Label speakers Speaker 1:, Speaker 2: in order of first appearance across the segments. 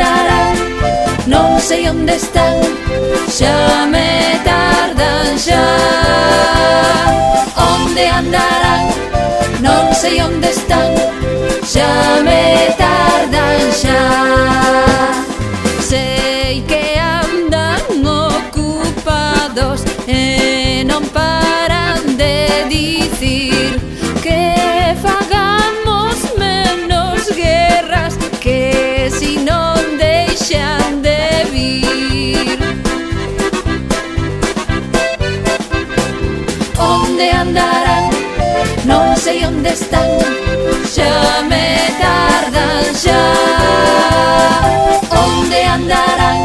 Speaker 1: andarán, non sei onde están, xa me tardan xa. Onde andarán, non sei onde están, xa me tardan xa. Sei que andan ocupados e non paran de dicir que fagamos menos guerras, que si non deixan de vir. Onde andarán, non sei onde están, xa me tardan xa. Onde andarán,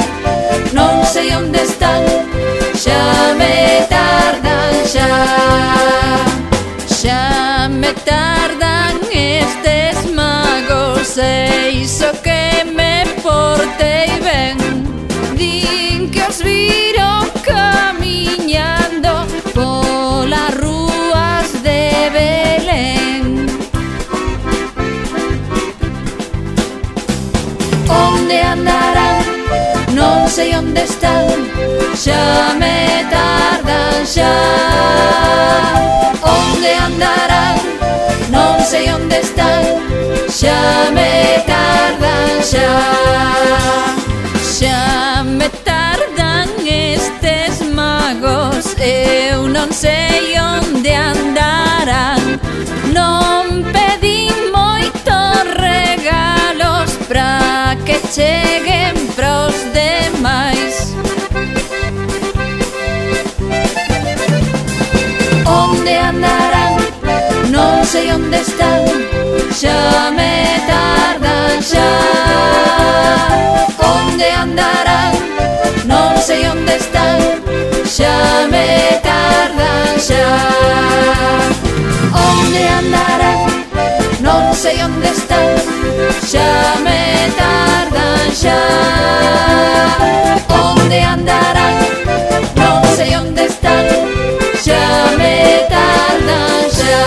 Speaker 1: non sei onde están, xa me tardan xa. Xa me tardan estes magos e iso que me portei ben. Din que os viron camiñando polas rúas de Belén. Onde andarán, non sei onde están, xa me tardan xa. Onde andarán, non sei onde están, xa me tardan xa. Xa me tardan estes magos, eu non sei onde andarán. Non pedín moitos regalos pra que cheguen pros demais. Onde andarán, non sei onde están, xa me tardan xa. Onde andarán, non sei onde están, xa me tardan xa. Onde andarán, non sei onde están, xa me tardan xa. Onde andarán, non sei onde están, xa me tardan xa.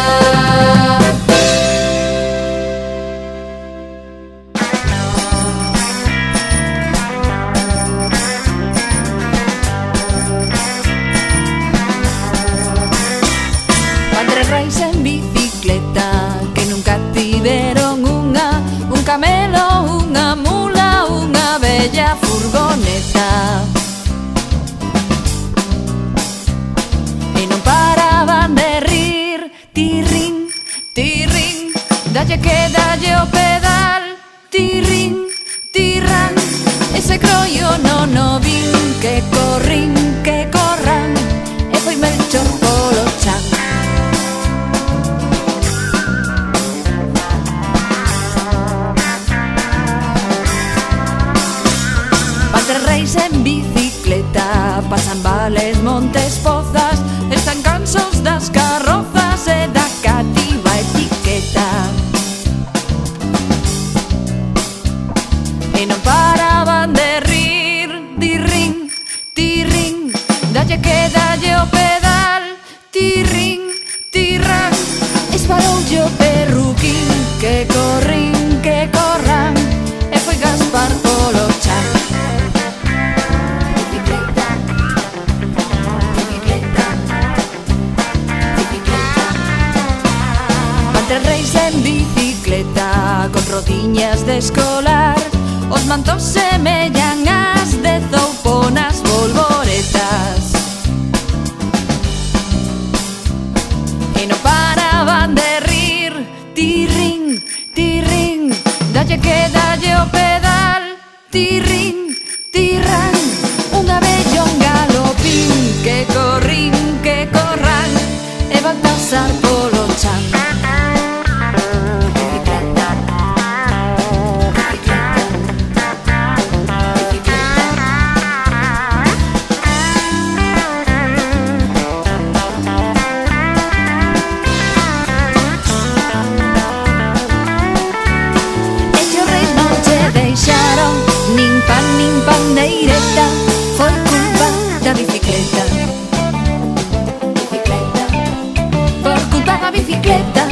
Speaker 1: Van tres reis en bicicleta que nunca tiveron un camelo, unha mula, unha bella furgoneta. E non paraban de rir, tirrín, tirrín, dalle que dalle o pedal, tirrín, tirrán. Ese croio non o vin, que corrín, que corran, e foi Melchor polo chan. Van tres reis en bicicleta, pasan vales, montes, pozas, están cansos das carrozas e da cativa etiqueta. E non paraban de rir, tirrín, tirrín, dalle que dalle o pedal, tirrín, tirrán. Esparoulle o perruquín, que corrín, que corran, e foi Gaspar polo chan. Bicicleta, bicicleta, bicicleta. Van tres reis en bicicleta, con rodiñas de escolar, os mantos semellan as de zouponas bolboretas. E non paraban de rir, tirrín, tirrín, dalle que dalle o pedal, tirrín, tirrán. Unha bella un galopín, que corrín, que corran, e Baltasar polo chan. Nin pandeireta, foi culpa da bicicleta. Bicicleta, por culpa da bicicleta.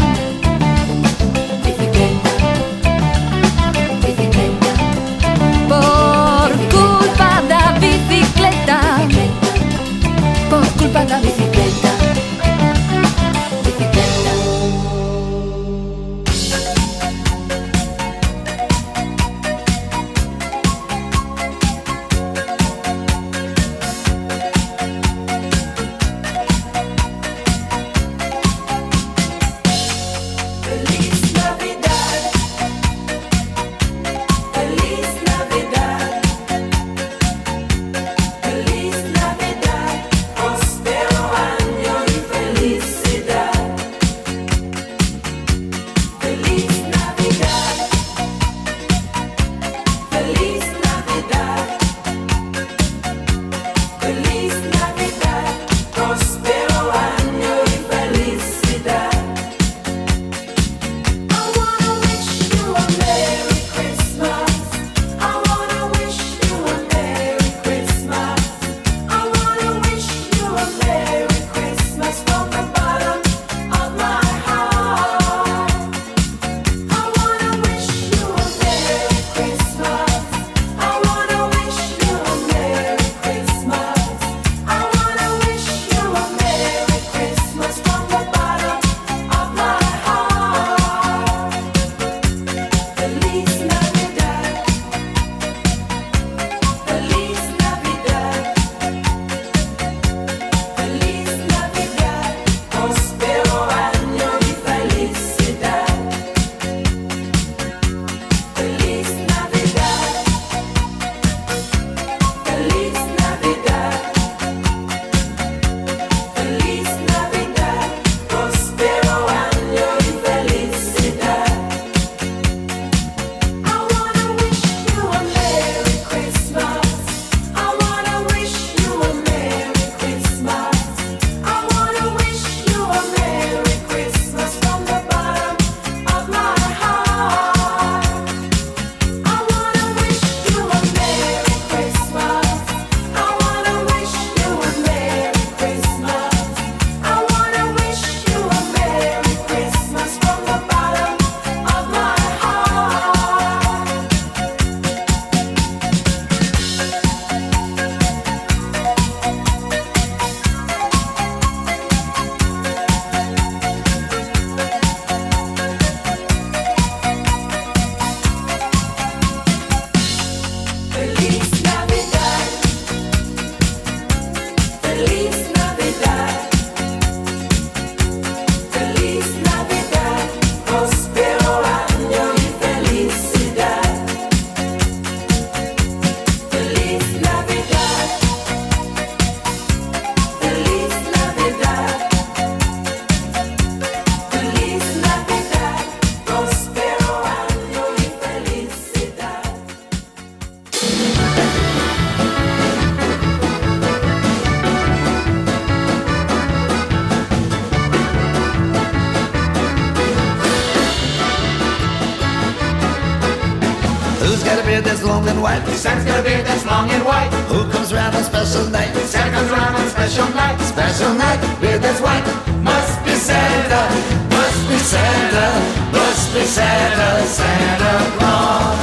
Speaker 2: Who's got a beard that's long and white?
Speaker 3: Santa's got a beard that's long and white.
Speaker 2: Who comes around on special night?
Speaker 3: Santa comes around on special night.
Speaker 2: Special night, beard that's white.
Speaker 3: Must be Santa,
Speaker 2: Must be Santa, must be Santa, Santa Claus.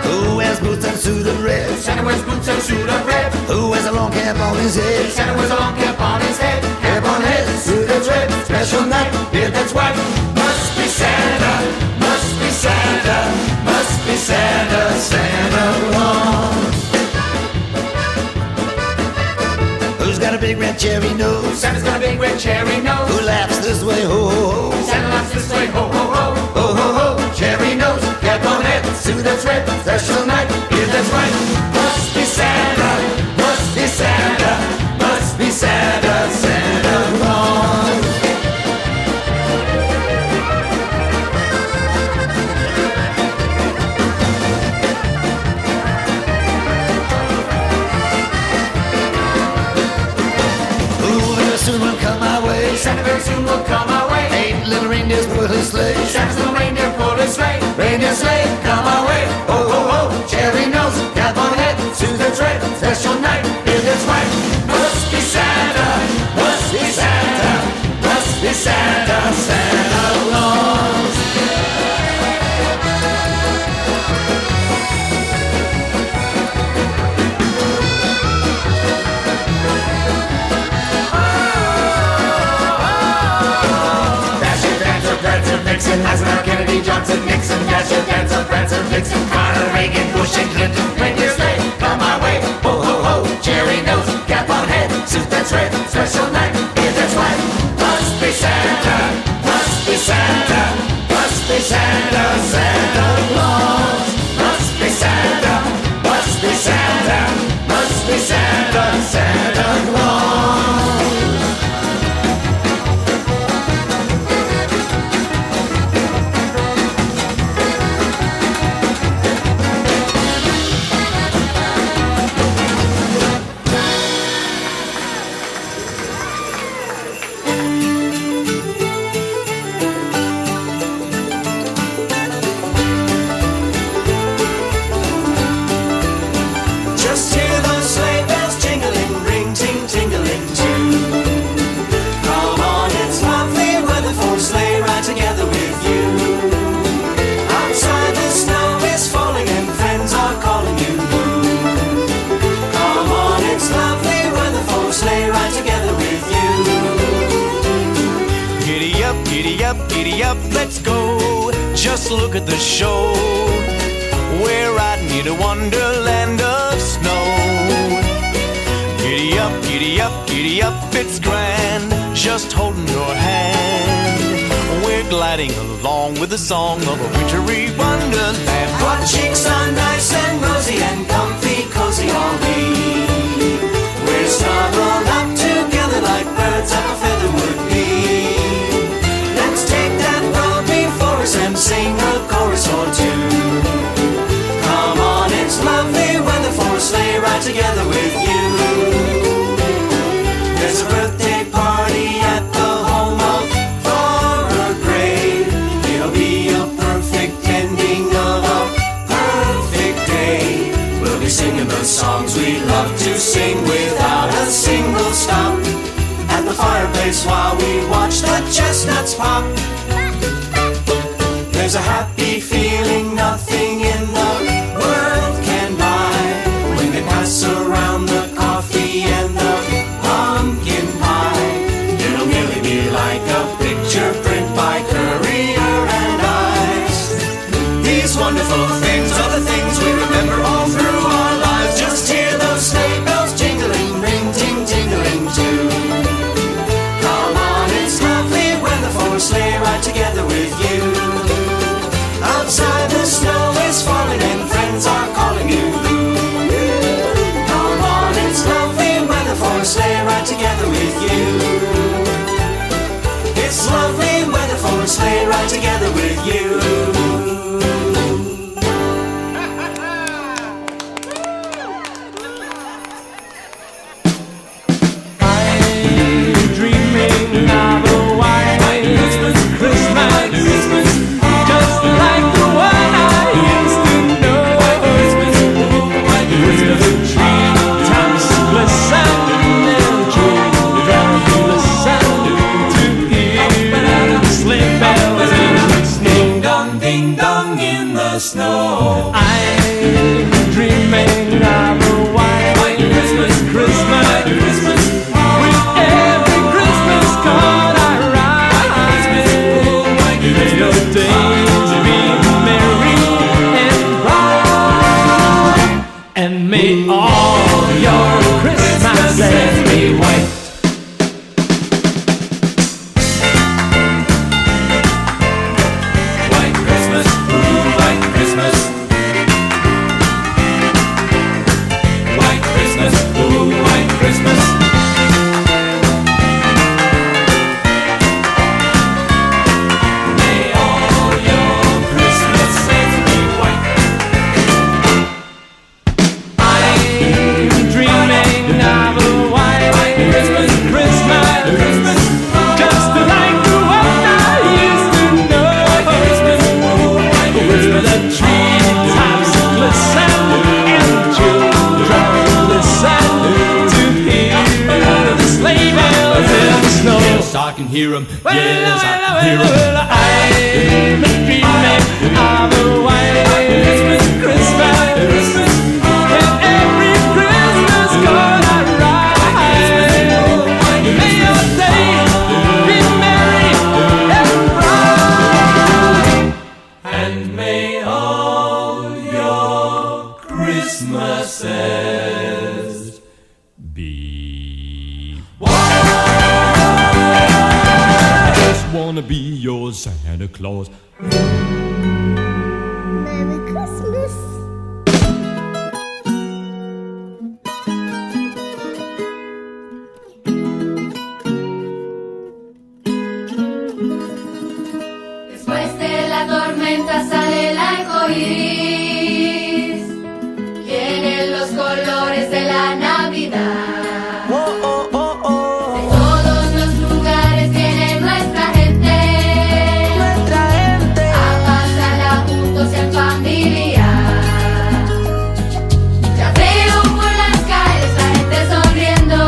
Speaker 2: Who wears boots and suit of red?
Speaker 3: Santa wears boots and suit of red.
Speaker 2: Who wears a long cap on his head?
Speaker 3: Santa wears a long cap on his head.
Speaker 2: Cap on head, suit that's red. Special night, beard that's white.
Speaker 3: Must be Santa,
Speaker 2: Must be Santa, must be Santa, Santa Claus. Who's got a big red cherry nose?
Speaker 3: Santa's got a big red cherry nose.
Speaker 2: Who laughs this way, ho ho ho?
Speaker 3: Santa laughs this way, ho ho ho.
Speaker 2: Ho ho ho, cherry nose, cap on head, suit that's red. Special night, beard that's white. Must be Santa, must be Santa, must be Santa, Santa Claus. Who very soon will come my way?
Speaker 3: Santa very soon will come our way.
Speaker 2: 8 little reindeers pull his sleigh.
Speaker 3: Santa's little reindeer pull his sleigh.
Speaker 2: Reindeer sleigh, come our way. Ho ho ho, cherry nose, cap on head, suit that's red. Special night, beard that's white. Must be Santa, must be Santa, must be Santa, Santa Claus.
Speaker 3: Dasher, Dancer, Prancer, Vixen, Eisenhower, Kennedy, Johnson, Nixon. Dasher, Dancer, Prancer, Vixen, Carter, Reagan, Bush, and Clinton. Reindeer sleigh, come our way. Ho ho ho, cherry nose, cap on head, suit that's red. Special night, beard that's white.
Speaker 2: Must be Santa, must be Santa, must be Santa, Santa Claus. Must be Santa, must be Santa, must be Santa, Santa Claus.
Speaker 4: Just hear those sleigh bells jingling, ring, ting, tingling too. Come on, it's lovely weather for a sleigh ride together with you. Outside the snow is falling and friends are calling you. Come on, it's lovely weather for a sleigh ride together with you.
Speaker 5: Giddy up, giddy up, giddy up, let's go. Just look at the show. We're riding in a wonderland of snow. Giddy up, giddy up, giddy up, it's grand. Just holding your hand. We're gliding along with the song of a wintry wonderland.
Speaker 4: Our cheeks are nice and rosy and comfy, cozy are we. We're snuggled up together like birds of a feather would be. Let's take that road before us and sing a chorus or two. Come on, it's lovely weather for a sleigh ride together with you. There's a birthday party at the home of Farmer Gray. It'll be a perfect ending of a perfect day. We'll be singing the songs we love to sing without a single stop. At the fireplace while we watch the chestnuts pop. There's a happy feeling nothing in the world can buy when they pass around the coffee and the pumpkin pie. It'll merely be like a picture print by Currier and Ives. These wonderful things are the things we remember all through our lives. Just hear those sleigh bells jingling, ring, ting, tingling too. Come on, it's lovely weather for a sleigh ride together with you. Outside the snow is falling and friends are calling you. Come on, it's lovely weather for a sleigh ride together with you. It's lovely weather for a sleigh ride together with you.
Speaker 6: Dreaming of a white Christmas, just like I can hear 'em. Yes, I can hear 'em. I've been dreaming of a white Christmas, Christmas, and every Christmas gonna ride. May your day be merry and bright, and may all your Christmases be white. I just wanna be your Santa Claus.
Speaker 7: Merry Christmas.
Speaker 1: Después de la tormenta sale el arco iris, vienen los colores de la Navidad. De todos los lugares viene nuestra gente a pasarla juntos en familia. Ya veo por las calles la gente sonriendo,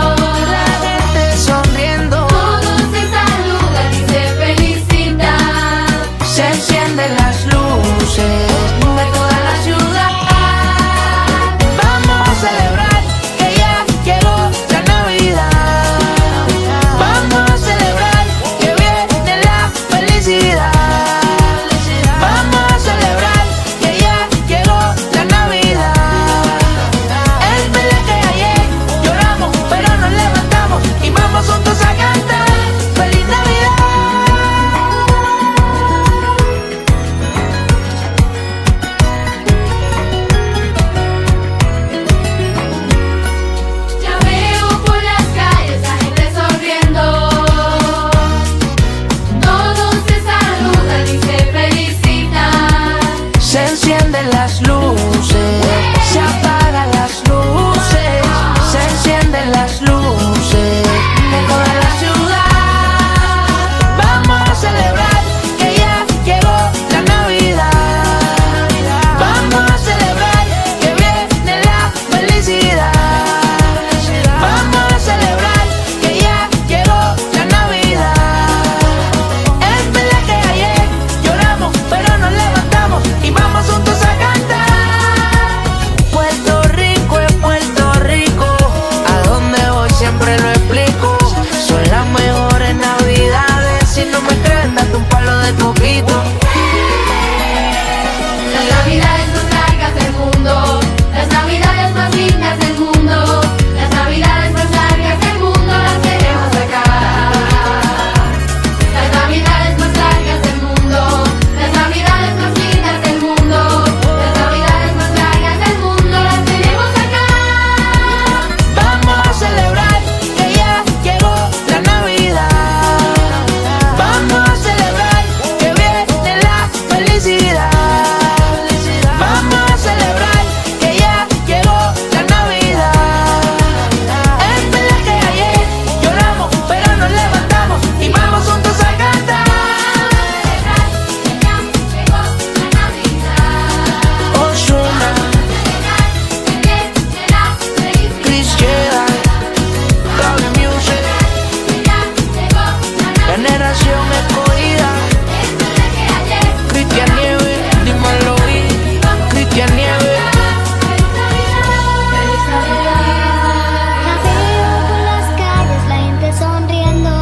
Speaker 1: todos se saludan y se felicitan.
Speaker 8: Se encienden las luces de toda la ciudad. Vamos a celebrar que ya llegó la Navidad. Vamos a celebrar que viene la felicidad. Vamos a celebrar que ya llegó la Navidad. Es verdad que ayer lloramos, pero nos levantamos y vamos juntos a cantar. ¡Feliz Navidad!
Speaker 1: Ya veo por las calles la gente sonriendo, todos se saludan y se felicitan.
Speaker 8: Se encienden las luces, se apagan las luces, se encienden las luces de toda la ciudad. Vamos a celebrar que ya llegó la Navidad. Vamos a celebrar que viene la felicidad. Vamos a celebrar que ya llegó la Navidad. Es verdad que ayer lloramos, pero nos levantamos y vamos juntos a cantar. Puerto Rico es Puerto Rico, a donde voy siempre lo explico. Son las mejores Navidades, si no me creen date un palo de coquito.
Speaker 1: Las navidades más largas del mundo, las navidades más lindas del mundo, las navidades más largas del mundo las queremos acá. Las navidades más largas del mundo, las navidades más lindas del mundo, las navidades más largas del mundo las queremos acá.
Speaker 8: Vamos a celebrar que ya llegó la Navidad. Vamos a celebrar que viene la felicidad. Vamos a celebrar que ya llegó la Navidad. Es verdad que ayer lloramos, pero nos levantamos y vamos juntos a cantar. Ozuna, Chris Cheddar, Cable Music, Generación Escogida, Cristian Nieves, dímelo y Cristian Nieves.
Speaker 7: Ya veo por las calles la gente sonriendo,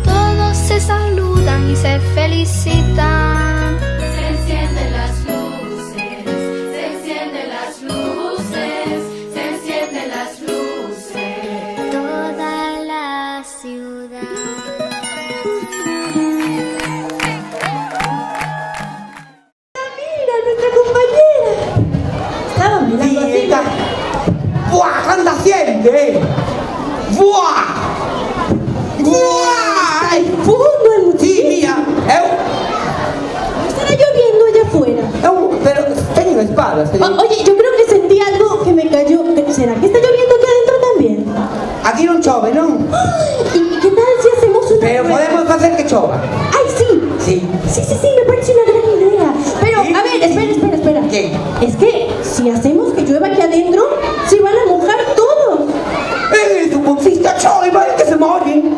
Speaker 7: todos se saludan y se felicitan.
Speaker 1: Se encienden las luces, se encienden las luces, se encienden las luces.
Speaker 7: Toda la ciudad.
Speaker 9: Mira, nuestra compañera. Estaba mirando así.
Speaker 2: ¡Buah! ¿Qué anda haciendo, ¡Buah! ¡Buah!
Speaker 9: Ay, fondo el muchacho.
Speaker 2: Sí, mira,
Speaker 9: Estará lloviendo allá afuera.
Speaker 2: pero tengo espada,
Speaker 9: Oye, yo creo que sentí algo que me cayó. ¿Será que está lloviendo aquí adentro también?
Speaker 2: Aquí non chove, non?
Speaker 9: ¿Y qué tal si hacemos una
Speaker 2: Pero
Speaker 9: prueba?
Speaker 2: podemos facer que chova.
Speaker 9: ¡Ay, sí!
Speaker 2: Sí.
Speaker 9: Sí, me parece una gran idea. Pero,
Speaker 2: ¿Sí?
Speaker 9: a ver, espera.
Speaker 2: ¿Qué?
Speaker 9: Es que si hacemos que llueva aquí adentro, se van a mojar todos.
Speaker 2: Tu boncista chove, vale que se mojen.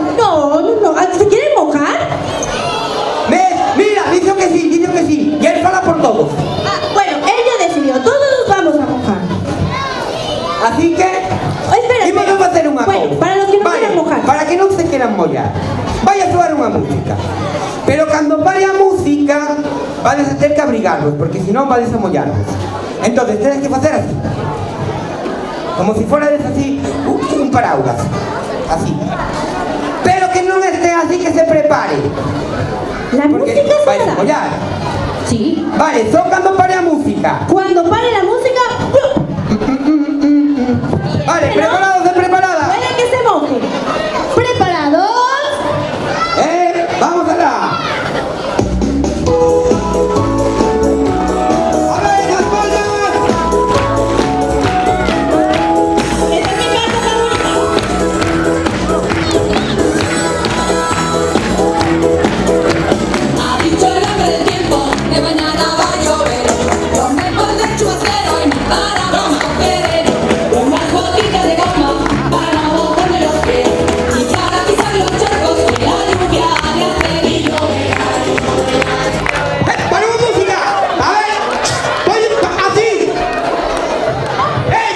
Speaker 10: mollar. Vai a soar unha música. Pero cando pare a música, vades a ter que abrigarvos, porque senón vades a mollarvos. Entonces, tedes que facer así. Como si fuérades así, un paraugas. Así. Pero que non este así, que se prepare.
Speaker 9: La
Speaker 10: Porque
Speaker 9: música
Speaker 10: vais a
Speaker 9: sonará.
Speaker 10: mollar.
Speaker 9: Sí.
Speaker 10: Vale, só cando pare a música.
Speaker 9: Cuando pare la música,
Speaker 10: Vale, preparados y preparadas.
Speaker 9: puede que se moje. ¿Preparados?
Speaker 10: Vamos allá. A ver, esas palmas.
Speaker 9: Esta es mi parte favorita.
Speaker 1: Ha dicho el hombre del tiempo que mañana va a llover. Dormimos de chubasquero y nos paramos a querer. Unas botitas de goma para no mojarme los pies y para pisar los charcos que la lluvia le hace y llover.
Speaker 10: ¡Paramos música! A ver, voy así.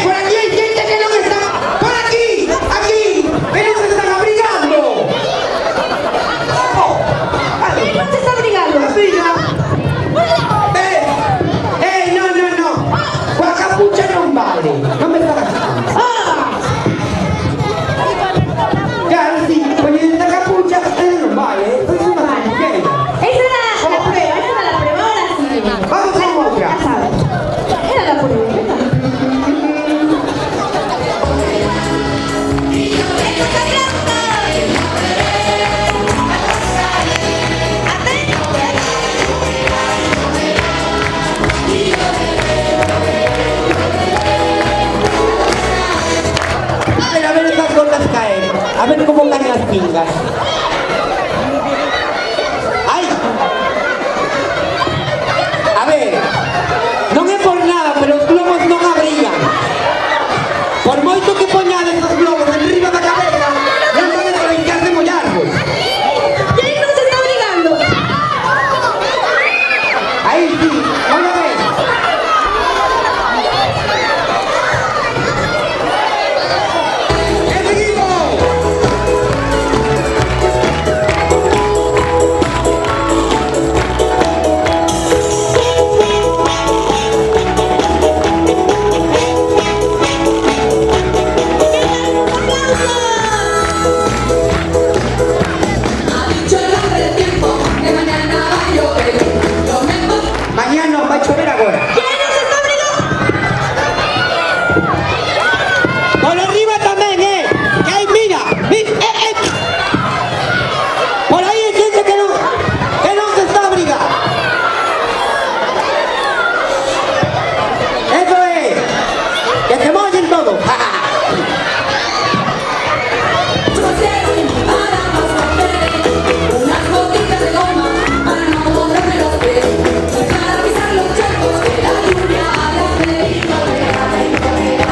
Speaker 10: Por aquí hay gente que no está. Por aquí, aquí, que no se están abrigando.
Speaker 9: ¿Quién no se está abrigando?
Speaker 10: Abriga. No. Con la capucha non vale. Non me fagas caso. Claro, sí, con esta capucha non vale.
Speaker 9: Esa era la prueba, ahora sí.
Speaker 10: Vamos con otra.
Speaker 9: Ya sabes. Era la prueba.
Speaker 10: A ver esas gotas caer. A ver cómo caen las pingas. ¡Ay! A ver, non é por nada, pero os globos non abrigan. Por moito que poñades os globos enriba da cabeza, non podes brincar de mollarvos.
Speaker 9: ¿Quién no se está abrigando?
Speaker 10: Aí sí, moi ben. E seguimos.
Speaker 1: Ha dicho el hombre del tiempo que mañana va a llover. Dormimos
Speaker 10: Mañana vai chover agora.
Speaker 9: ¿Quién no se está abrigando?
Speaker 10: Por arriba tamén, que hai, mira, por aí hai xente que non se está a abrigar. Eso é, que se mollen todos.
Speaker 1: chubasquero y nos paramos a querer. Unas botitas de goma para no mojarme los pies y para pisar los charcos que la lluvia le hace y llover.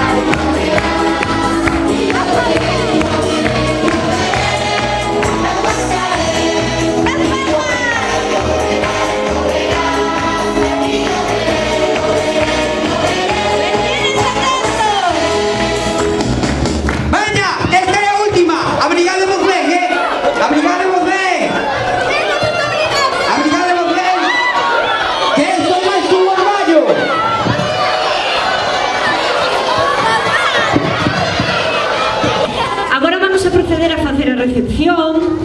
Speaker 10: Veña, esta é a última. Abrigademos ben, abrigademos ben. Abrigademos ben. Que esto non é un orvallo.
Speaker 11: Agora vamos a proceder a facer a recepción,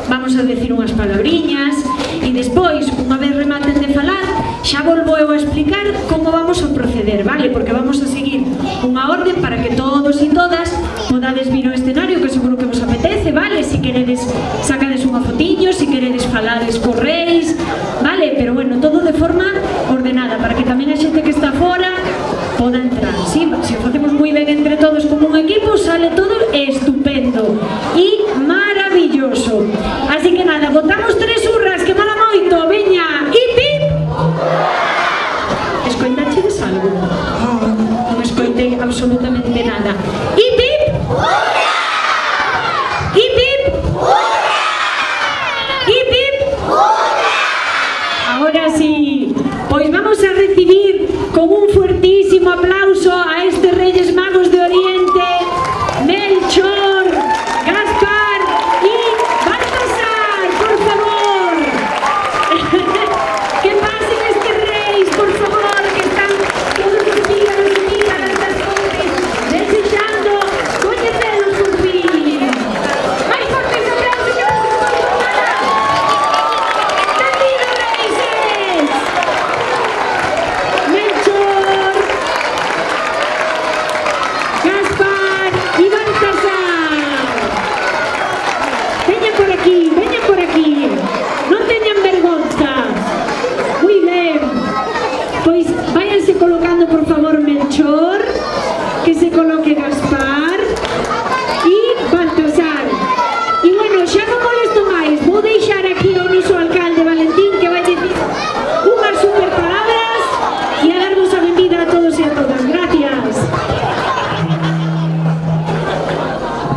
Speaker 11: vamos a decir unhas palabriñas e despois, unha vez rematen de falar, xa volvo eu a explicar como vamos a proceder, vale? Porque vamos a seguir unha orden para que todos e todas podades vir ao escenario, que seguro que vos apetece, vale? Si queredes sacades unha fotiño, si queredes falades correis, vale? Pero bueno, todo de forma ordenada, para que tamén a xente que está fora poda entrar, sí? Se o facemos moi ben entre todos como un equipo, sale todo estupendo e maravilloso. Así que nada, botamos 3 urras, que mala moito, veña, y pip! Escoitachedes algo? Non escoitei absolutamente nada. Y pip! Y pip! Y pip! Ahora sí, pois vamos a recibir con un fuertísimo aplauso a estes Reyes Magos de Oriente, Melchor, Gaspar y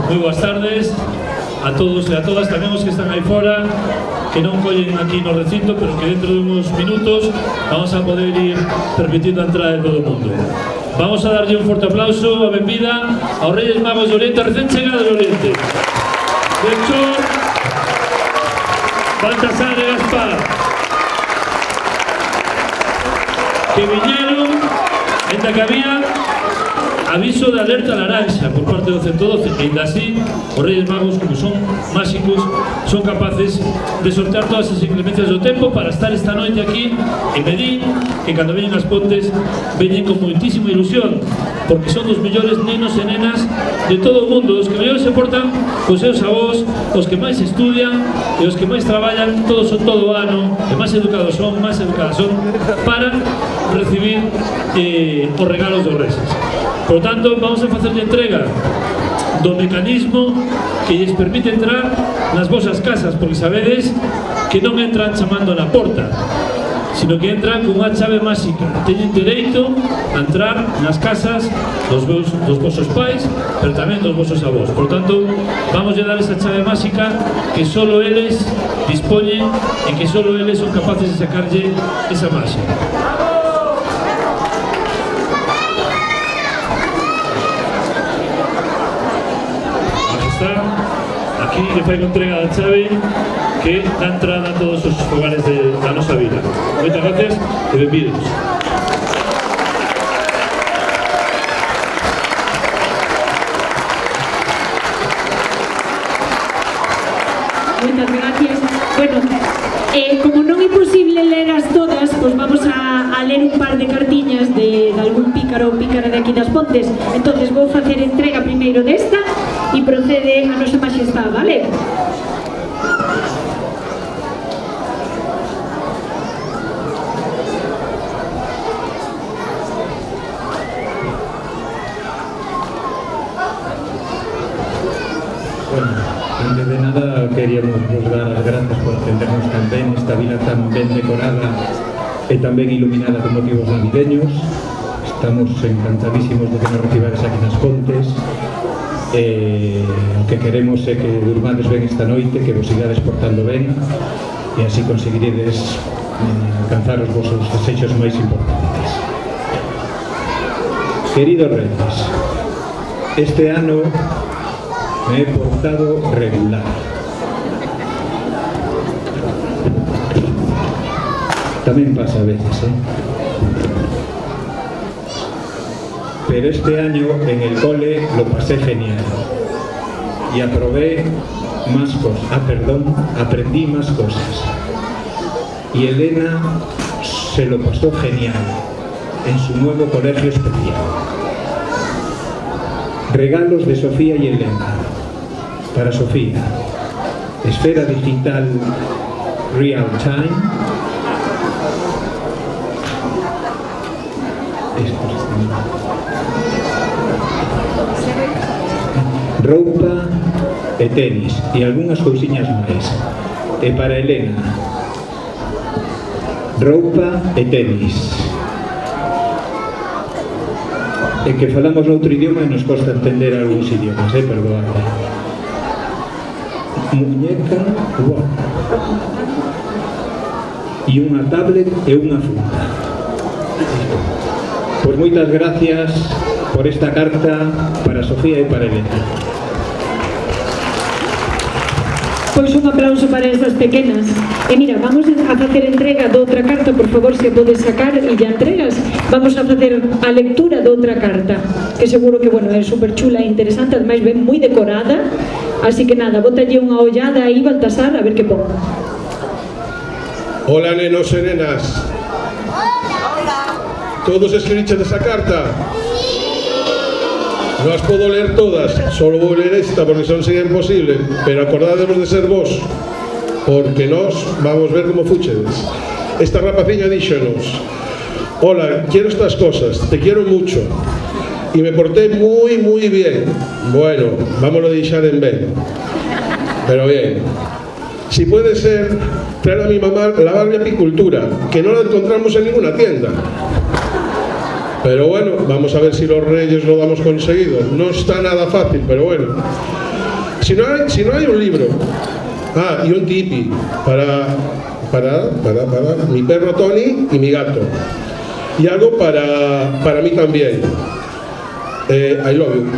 Speaker 12: Moi boas tardes a todos e a todas, tamén os que están aí fora, que non collen aquí no recinto, pero que dentro de uns minutos vamos a poder ir permitindo a entrada de todo o mundo. Vamos a darlle un forte aplauso, a benvida aos Reyes Magos de Oriente, recén chegados de Oriente. Melchor, Baltasar e Gaspar, que viñeron, enta que había aviso de alerta laranxa por parte do 112, e ainda así os Reyes Magos, como son máxicos, son capaces de sortear todas as inclemencias do tempo para estar esta noite aquí en Medín, que cando veñen as Pontes veñen con moitísima ilusión, porque son dos millores nenos e nenas de todo o mundo, os que mellores se portan cos seus avós, os que máis estudian e os que máis traballan, todos son todo o ano, e máis educados son para recibir os regalos dos Reyes. Por tanto, vamos a facer entrega do mecanismo que lles permite entrar nas vosas casas, porque sabedes que non entran chamando na porta, sino que entran con unha chave máxica. Teñen dereito a entrar nas casas dos vosos pais, pero tamén dos vosos avós. Por tanto, vamos a dar esa chave máxica que solo eles dispoñen e que solo eles son capaces de sacarlle esa máxima. Aquí le fai entrega da chave que dá entrada a todos os fogares da nosa vila. Moitas gracias e benvidos.
Speaker 11: Moitas gracias. Bueno, como non é posible leras todas, pois vamos a ler un par de cartiñas de algún pícaro ou pícara de aquí das Pontes. Entonces vou facer entrega primeiro desta e procede a nosa majestade, vale?
Speaker 13: Bueno, antes de nada queríamos vos dar as grazas por atendernos tan ben, esta vila tan ben decorada e tan ben iluminada con motivos navideños. Estamos encantadísimos de que nos recibades aquí nas Pontes. O que queremos é que durmades ben esta noite, que vos sigades portando ben e así conseguiredes alcanzar os vosos desexos máis importantes. Queridos Reyes, este ano me he portado regular. Tamén pasa a veces, Pero este año en el cole lo pasé genial y aprendí más cosas. Y Elena se lo pasó genial en su nuevo colegio especial. Regalos de Sofía y Elena. Para Sofía, esfera digital real time. Roupa e tenis e algunhas cousiñas máis. E para Elena, roupa e tenis. E que falamos noutro idioma e nos costa entender algúns idiomas, perdoade. Muñeca, guau. E unha tablet e unha funda. Pois moitas gracias por esta carta para Sofía e para Elena.
Speaker 11: Pois un aplauso para esas pequenas. E mira, vamos a facer entrega de outra carta, por favor, se a podes sacar e ya entregas. Vamos a facer a lectura de outra carta, que seguro que, bueno, é super chula e interesante, ademais ben moi decorada. Así que nada, bótalle unha ollada aí, Baltasar, a ver que pon.
Speaker 14: Hola, nenos e nenas.
Speaker 7: Hola.
Speaker 14: Todos escribiches esa carta? No as podo ler todas, solo vou ler esta porque son sería imposible, pero acordádemos de ser vos, porque nós vamos ver como fuchedes. Esta rapaciña díxonos: hola, quiero estas cosas, te quiero mucho y me porté muy bien. Bueno, vámonos a deixar en ben, pero bien. Si puede ser, traer a mi mamá la Barbie apicultura, que no la encontramos en ninguna tienda. Pero bueno, vamos a ver si los Reyes lo damos conseguido. No está nada fácil, pero bueno. Si no hay un libro. Ah, y un tipi para mi perro Tony y mi gato. Y algo para mí también. I love you.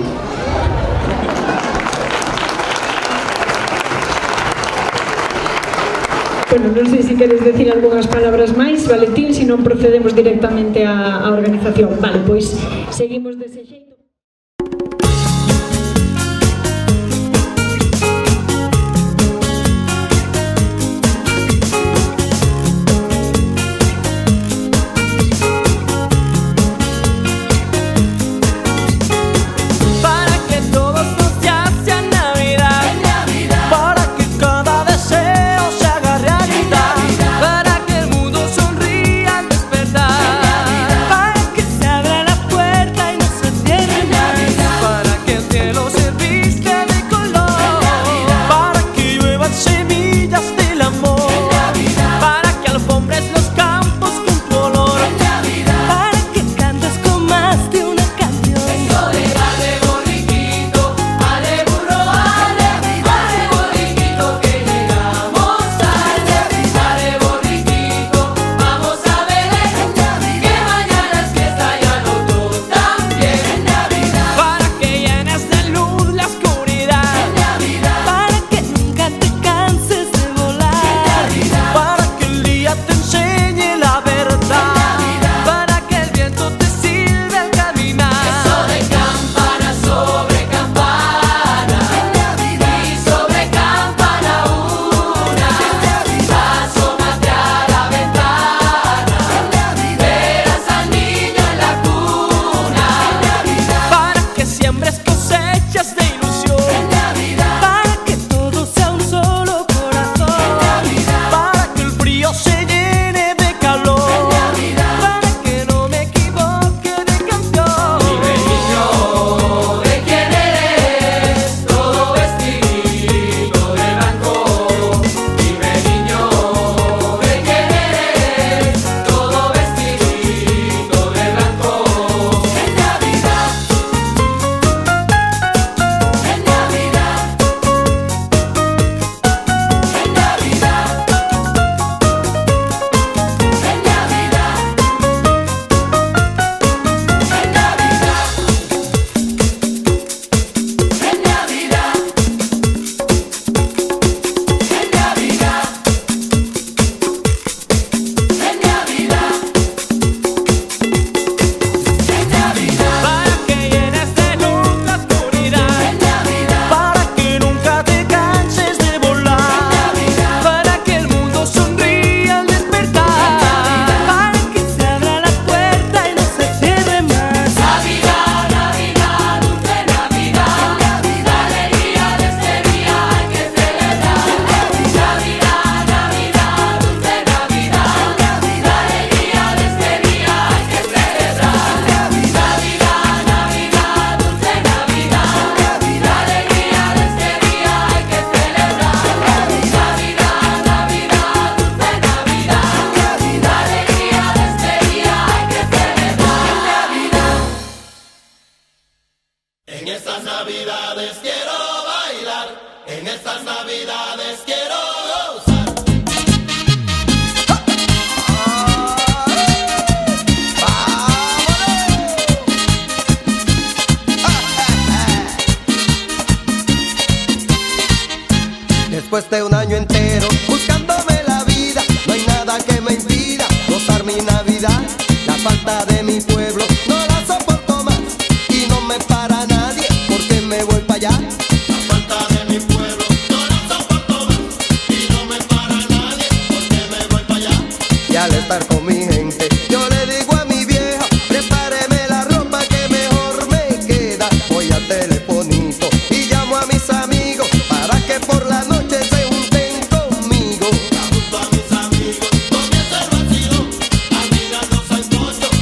Speaker 11: Bueno, non sei se queres decir algunhas palabras máis, Valentín, se non procedemos directamente á organización. Vale, pois seguimos dese xeito.
Speaker 15: Después de un año entero buscándome la vida, no hay nada que me impida gozar mi Navidad. La falta de mi pueblo no la soporto más y no me para nadie porque me voy para allá. La falta de mi pueblo no la soporto más y no me para nadie porque me voy para allá. Y al estar con mi gente yo le digo a mi vieja, prepáreme la ropa que mejor me queda. Voy al telefonito y llamo a mis amigos para que por la noche se junten conmigo. Junto a mis amigos comienza el vacío, al mirar los sancochos,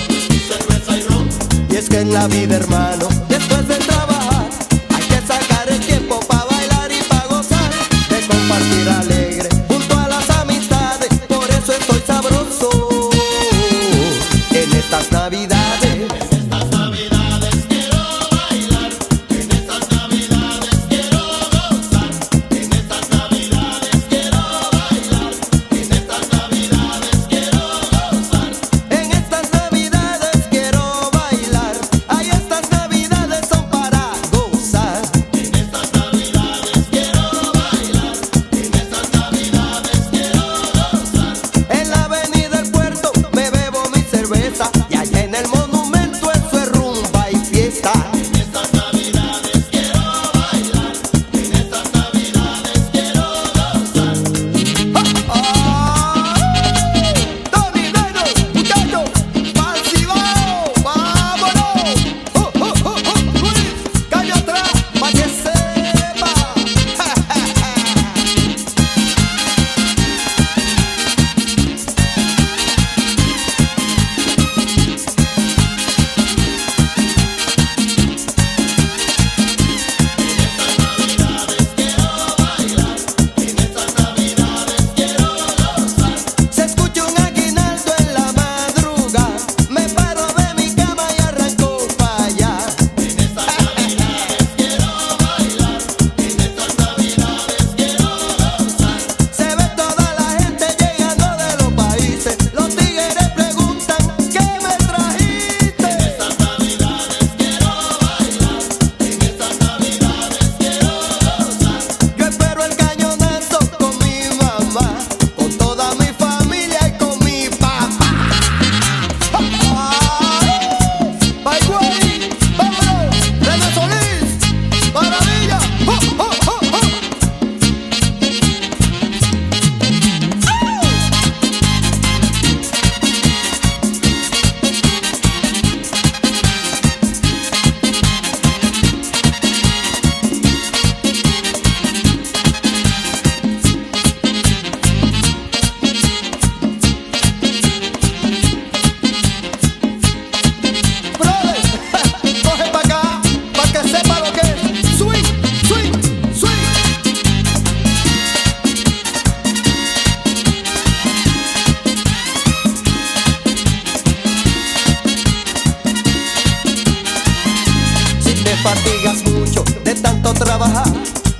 Speaker 15: fatigas mucho de tanto trabajar.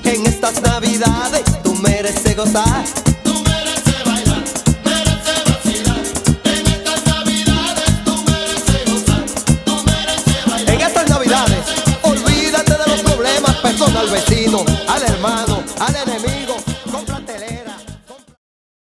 Speaker 15: En estas navidades tú mereces gozar.